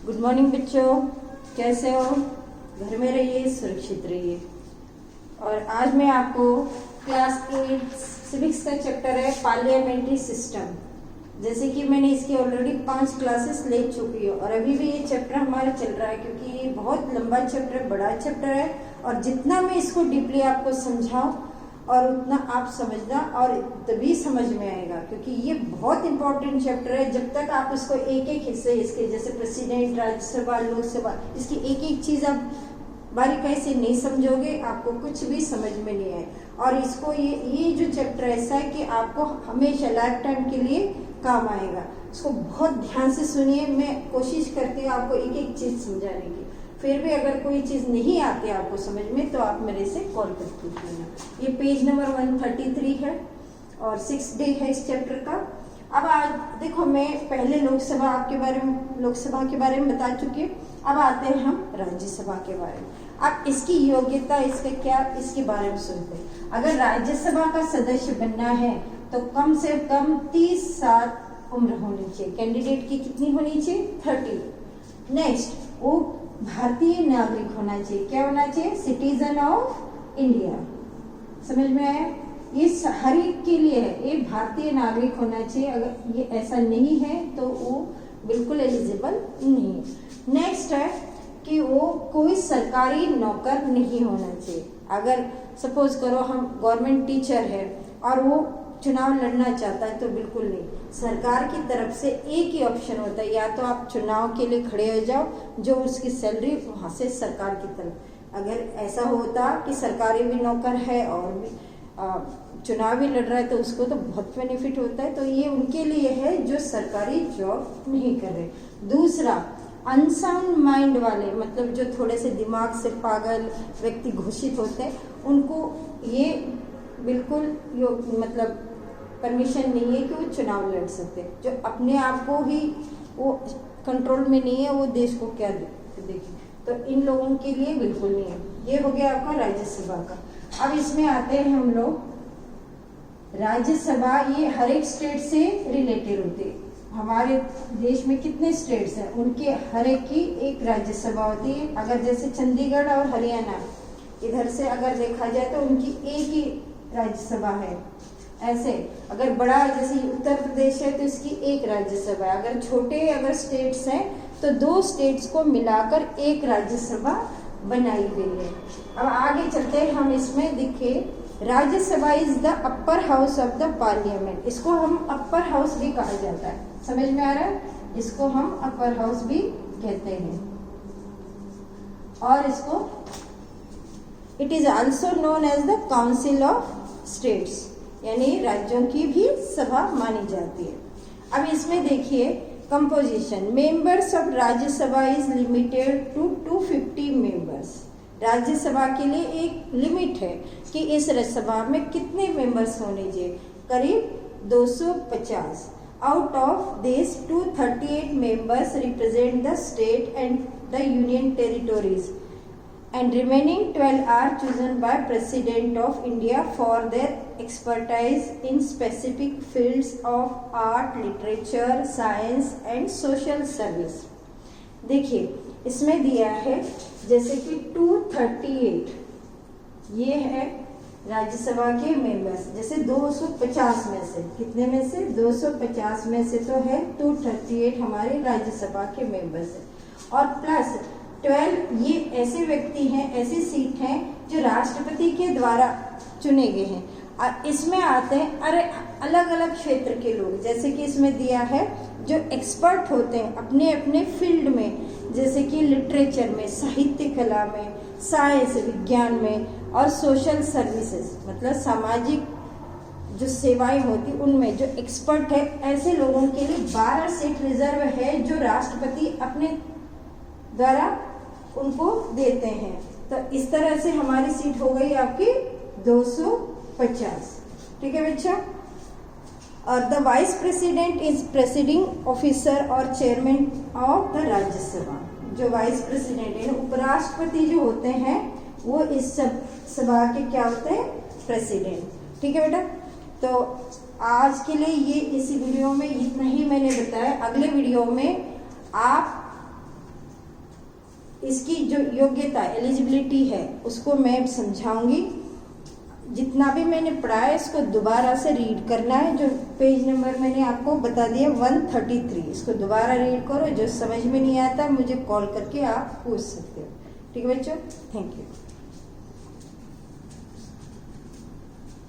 Good morning बच्चों, कैसे हो? घर में रहिए, सुरक्षित रहिए। और आज मैं आपको क्लास 8 सिविक्स का चैप्टर है पार्लियामेंट्री सिस्टम। जैसे कि मैंने इसकी ऑलरेडी 5 क्लासेस ले चुकी हूँ और अभी भी ये चैप्टर हमारा चल रहा है, क्योंकि ये बहुत लंबा चैप्टर है, बड़ा चैप्टर है। और जितना मैं इसको डीपली आपको समझाऊं और उतना आप समझना और तभी समझ में आएगा, क्योंकि ये बहुत इंपॉर्टेंट चैप्टर है। जब तक आप इसको एक एक हिस्से इसके, जैसे प्रेसिडेंट, राज्यसभा, लोकसभा, इसकी एक एक चीज आप बारीकाई से नहीं समझोगे, आपको कुछ भी समझ में नहीं आए। और इसको ये जो चैप्टर ऐसा है कि आपको हमेशा लाइफ टाइम के लिए काम आएगा। इसको बहुत ध्यान से सुनिए। मैं कोशिश करती हूँ आपको एक एक चीज समझाने की। फिर भी अगर कोई चीज नहीं आती आपको समझ में तो आप मेरे से कॉल कर पूछिएगा। ये पेज नंबर 133 है और 6 डे है इस चैप्टर का। अब आज देखो, मैं पहले लोकसभा के बारे में बता चुकी हूँ। अब आते हैं हम राज्यसभा के बारे में। अब इसकी योग्यता, इसके क्या, इसके बारे में सुनते हैं। अगर राज्यसभा का सदस्य बनना है तो कम से कम 30 साल उम्र होनी चाहिए। कैंडिडेट की कितनी होनी चाहिए? 30। नेक्स्ट, वो भारतीय नागरिक होना चाहिए। क्या होना चाहिए? Citizen of India. समझ में आया? ये हर एक के लिए है, ये भारतीय नागरिक होना चाहिए। अगर ये ऐसा नहीं है तो वो बिल्कुल एलिजिबल नहीं है। नेक्स्ट है कि वो कोई सरकारी नौकर नहीं होना चाहिए। अगर सपोज करो हम गवर्नमेंट टीचर है और वो चुनाव लड़ना चाहता है तो बिल्कुल नहीं। सरकार की तरफ से एक ही ऑप्शन होता है, या तो आप चुनाव के लिए खड़े हो जाओ, जो उसकी सैलरी वहां से सरकार की तरफ। अगर ऐसा होता कि सरकारी भी नौकर है और भी चुनाव भी लड़ रहा है तो उसको तो बहुत बेनिफिट होता है। तो ये उनके लिए है जो सरकारी जॉब नहीं कर रहे। दूसरा, अनसाउंड माइंड वाले, मतलब जो थोड़े से दिमाग से पागल व्यक्ति घोषित होते हैं, उनको ये बिल्कुल मतलब परमिशन नहीं है कि वो चुनाव लड़ सकते। जो अपने आप को ही वो कंट्रोल में नहीं है, वो देश को क्या देखे, तो इन लोगों के लिए बिल्कुल नहीं है। ये हो गया आपका राज्यसभा का। अब इसमें आते हैं हम लोग राज्यसभा। ये हर एक स्टेट से रिलेटेड होती है। हमारे देश में कितने स्टेट्स हैं, उनके हर एक की एक राज्यसभा होती है। अगर जैसे चंडीगढ़ और हरियाणा इधर से अगर देखा जाए तो उनकी एक ही राज्यसभा है। ऐसे अगर बड़ा जैसे उत्तर प्रदेश है तो इसकी एक राज्यसभा है। अगर छोटे अगर स्टेट्स हैं तो 2 स्टेट्स को मिलाकर एक राज्यसभा बनाई गई है। अब आगे चलते हैं हम। इसमें देखिए, Rajya Sabha is the upper house of the parliament. इसको हम अपर हाउस भी कहा जाता है। समझ में आ रहा है? इसको हम अपर हाउस भी कहते हैं। और इसको it is also known as the council of states, यानी राज्यों की भी सभा मानी जाती है। अब इसमें देखिए composition. Members of Rajya Sabha is limited to 250 members. Rajya Sabha के लिए एक लिमिट है कि इस राज्यसभा में कितने मेंबर्स होने चाहिए। करीब 250। Out of this 238 members represent the state and the union territories and remaining 12 are chosen by President of India for their expertise in specific fields of art, literature, science and social service। देखिए इसमें दिया है जैसे कि 238 ये है राज्यसभा के members. जैसे 250 में से, कितने में से? 250 में से तो है 238 हमारे राज्यसभा के मेंबर्स है। और प्लस 12 ये ऐसे व्यक्ति हैं, ऐसी सीट हैं जो राष्ट्रपति के द्वारा चुने गए हैं। और इसमें आते हैं अलग अलग क्षेत्र के लोग। जैसे कि इसमें दिया है जो एक्सपर्ट होते हैं अपने अपने फील्ड में, जैसे कि लिटरेचर में, साहित्य कला में, साइंस विज्ञान में और सोशल सर्विसेज, मतलब सामाजिक जो सेवाएं होती उनमें जो एक्सपर्ट है, ऐसे लोगों के लिए 12 सीट रिजर्व है जो राष्ट्रपति अपने द्वारा उनको देते हैं। तो इस तरह से हमारी सीट हो गई आपकी 250। ठीक है बच्चा? और the vice president is presiding officer और चेयरमैन ऑफ द राज्यसभा। जो वाइस प्रेसिडेंट है, उपराष्ट्रपति जो होते हैं, वो इस सभा के क्या होते हैं? प्रेसिडेंट। ठीक है बेटा? तो आज के लिए ये इसी वीडियो में इतना ही मैंने बताया। अगले वीडियो में आप इसकी जो योग्यता एलिजिबिलिटी है उसको मैं समझाऊंगी। जितना भी मैंने पढ़ा है इसको दोबारा से रीड करना है। जो पेज नंबर मैंने आपको बता दिया 133, इसको दोबारा रीड करो। जो समझ में नहीं आता मुझे कॉल करके आप पूछ सकते हो। ठीक है बच्चों, थैंक यू।